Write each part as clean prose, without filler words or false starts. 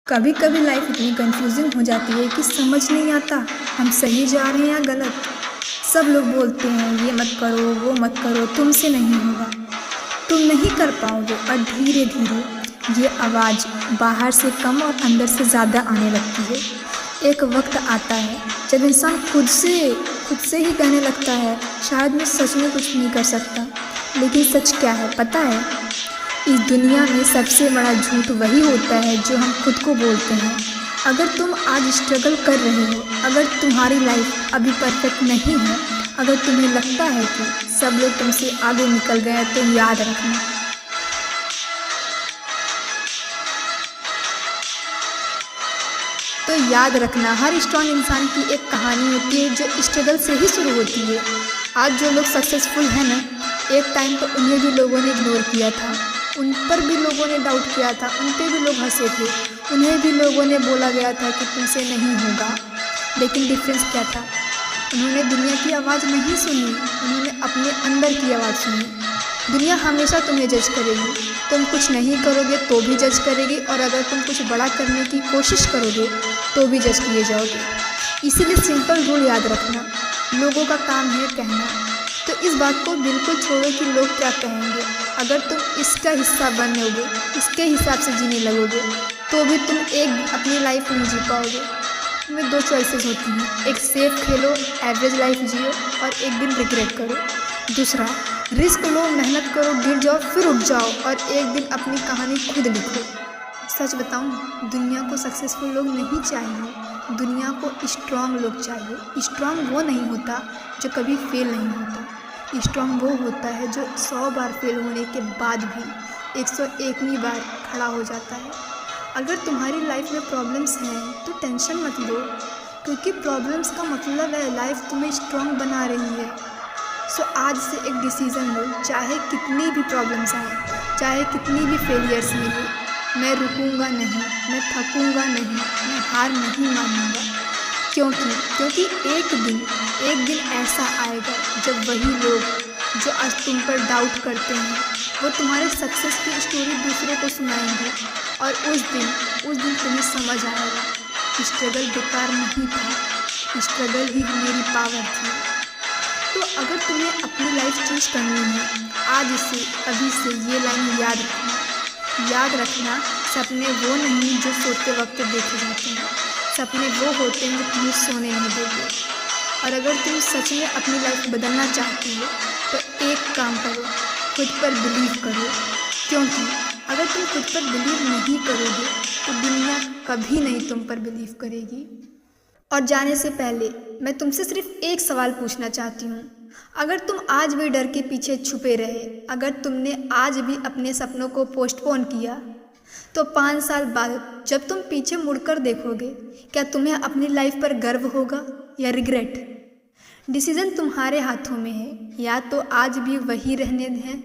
कभी कभी लाइफ इतनी कंफ्यूजिंग हो जाती है कि समझ नहीं आता हम सही जा रहे हैं या गलत। सब लोग बोलते हैं ये मत करो वो मत करो, तुमसे नहीं होगा, तुम नहीं कर पाओगे। और धीरे धीरे ये आवाज़ बाहर से कम और अंदर से ज़्यादा आने लगती है। एक वक्त आता है जब इंसान खुद से ही कहने लगता है शायद मैं सच में कुछ नहीं कर सकता। लेकिन सच क्या है पता है? इस दुनिया में सबसे बड़ा झूठ वही होता है जो हम खुद को बोलते हैं। अगर तुम आज स्ट्रगल कर रहे हो, अगर तुम्हारी लाइफ अभी परफेक्ट नहीं है, अगर तुम्हें लगता है कि सब लोग तुमसे आगे निकल गए हैं, तो याद रखना हर स्ट्रॉन्ग इंसान की एक कहानी होती है जो स्ट्रगल से ही शुरू होती है। आज जो लोग सक्सेसफुल हैं ना, एक टाइम तो उन्हें भी लोगों ने इग्नोर किया था, उन पर भी लोगों ने डाउट किया था, उन पर भी लोग हंसे थे, उन्हें भी लोगों ने बोला गया था कि तुमसे नहीं होगा। लेकिन डिफरेंस क्या था? उन्होंने दुनिया की आवाज़ नहीं सुनी, उन्होंने अपने अंदर की आवाज़ सुनी। दुनिया हमेशा तुम्हें जज करेगी, तुम कुछ नहीं करोगे तो भी जज करेगी, और अगर तुम कुछ बड़ा करने की कोशिश करोगे तो भी जज किए जाओगे। इसीलिए सिंपल रूल याद रखना, लोगों का काम है कहना, तो इस बात को बिल्कुल छोड़ो कि लोग क्या कहेंगे। अगर तुम इसका हिस्सा बनोगे, इसके हिसाब से जीने लगोगे, तो भी तुम एक अपनी लाइफ नहीं जी पाओगे। तुम्हें दो चॉइसेस होती हैं, एक सेफ खेलो, एवरेज लाइफ जियो, और एक दिन रिग्रेट करो। दूसरा, रिस्क लो, मेहनत करो, गिर जाओ फिर उठ जाओ, और एक दिन अपनी कहानी खुद लिखो। सच बताऊं, दुनिया को सक्सेसफुल लोग नहीं चाहिए, दुनिया को स्ट्रांग लोग चाहिए। स्ट्रांग वो नहीं होता जो कभी फेल नहीं होता, स्ट्रांग वो होता है जो 100 बार फेल होने के बाद भी 101वीं बार खड़ा हो जाता है। अगर तुम्हारी लाइफ में प्रॉब्लम्स हैं तो टेंशन मत लो, क्योंकि प्रॉब्लम्स का मतलब है लाइफ तुम्हें स्ट्रांग बना रही है। सो आज से एक डिसीज़न लो, चाहे कितनी भी प्रॉब्लम्स आए, चाहे कितनी भी फेलियर्स मिले, मैं रुकूंगा नहीं, मैं थकूंगा नहीं, मैं हार नहीं मानूंगा। क्योंकि एक दिन ऐसा आएगा जब वही लोग जो आज तुम पर डाउट करते हैं वो तुम्हारे सक्सेस की स्टोरी दूसरों को सुनाएंगे, और उस दिन तुम्हें समझ आएगा स्ट्रगल बेकार नहीं था, स्ट्रगल ही मेरी पावर थी। तो अगर तुम्हें अपनी लाइफ चूज करनी है, आज से अभी से ये लाइन याद रखना, सपने वो नहीं जो सोते वक्त देखे जाते हैं, सपने वो होते हैं जो तुम्हें सोने नहीं देते। और अगर तुम सच में अपनी लाइफ बदलना चाहती हो तो एक काम करो, खुद पर बिलीव करो, क्योंकि अगर तुम खुद पर बिलीव नहीं करोगे तो दुनिया कभी नहीं तुम पर बिलीव करेगी। और जाने से पहले मैं तुमसे सिर्फ एक सवाल पूछना चाहती हूँ। अगर तुम आज भी डर के पीछे छुपे रहे, अगर तुमने आज भी अपने सपनों को पोस्टपोन किया, तो 5 साल बाद जब तुम पीछे मुड़कर देखोगे, क्या तुम्हें अपनी लाइफ पर गर्व होगा या रिग्रेट? डिसीज़न तुम्हारे हाथों में है, या तो आज भी वही रहने हैं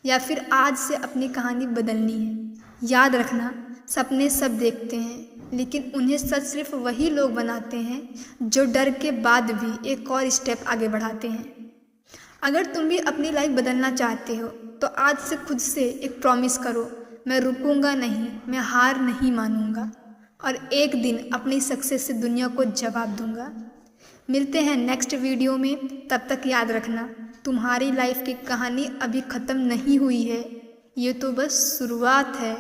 या फिर आज से अपनी कहानी बदलनी है। याद रखना, सपने सब देखते हैं, लेकिन उन्हें सच सिर्फ वही लोग बनाते हैं जो डर के बाद भी एक और स्टेप आगे बढ़ाते हैं। अगर तुम भी अपनी लाइफ बदलना चाहते हो तो आज से खुद से एक प्रॉमिस करो, मैं रुकूंगा नहीं, मैं हार नहीं मानूंगा, और एक दिन अपनी सक्सेस से दुनिया को जवाब दूंगा। मिलते हैं नेक्स्ट वीडियो में, तब तक याद रखना तुम्हारी लाइफ की कहानी अभी ख़त्म नहीं हुई है, ये तो बस शुरुआत है।